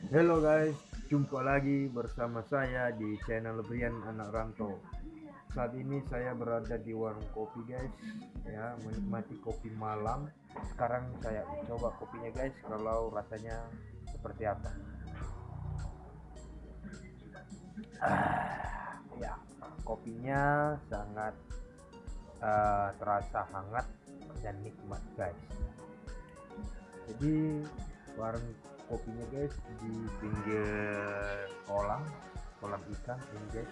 Hello guys, jumpa lagi bersama saya di channel Brian Anak Rantau. Saat ini saya berada di warung kopi guys, ya menikmati kopi malam. Sekarang saya coba kopinya guys, kalau rasanya seperti apa. Ya, kopinya sangat terasa hangat dan nikmat guys. Jadi warung kopinya guys di pinggir kolam kolam ikan ini guys.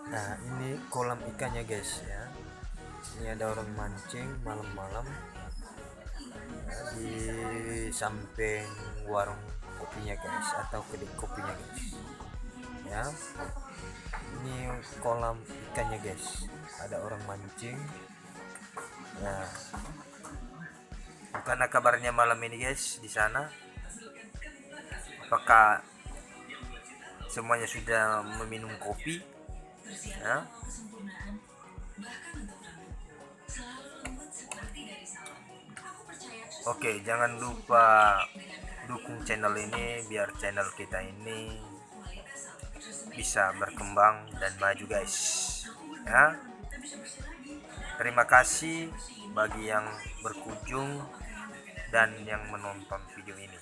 Nah ini kolam ikannya guys ya. Ini ada orang mancing malam-malam ya, di samping warung kopinya guys, atau kedai kopinya guys ya. Ini kolam ikannya guys, ada orang mancing ya. Karena kabarnya malam ini guys di sana, apakah semuanya sudah meminum kopi ya? Oke, jangan lupa dukung channel ini biar channel kita ini bisa berkembang dan maju guys ya. Terima kasih bagi yang berkunjung dan yang menonton video ini.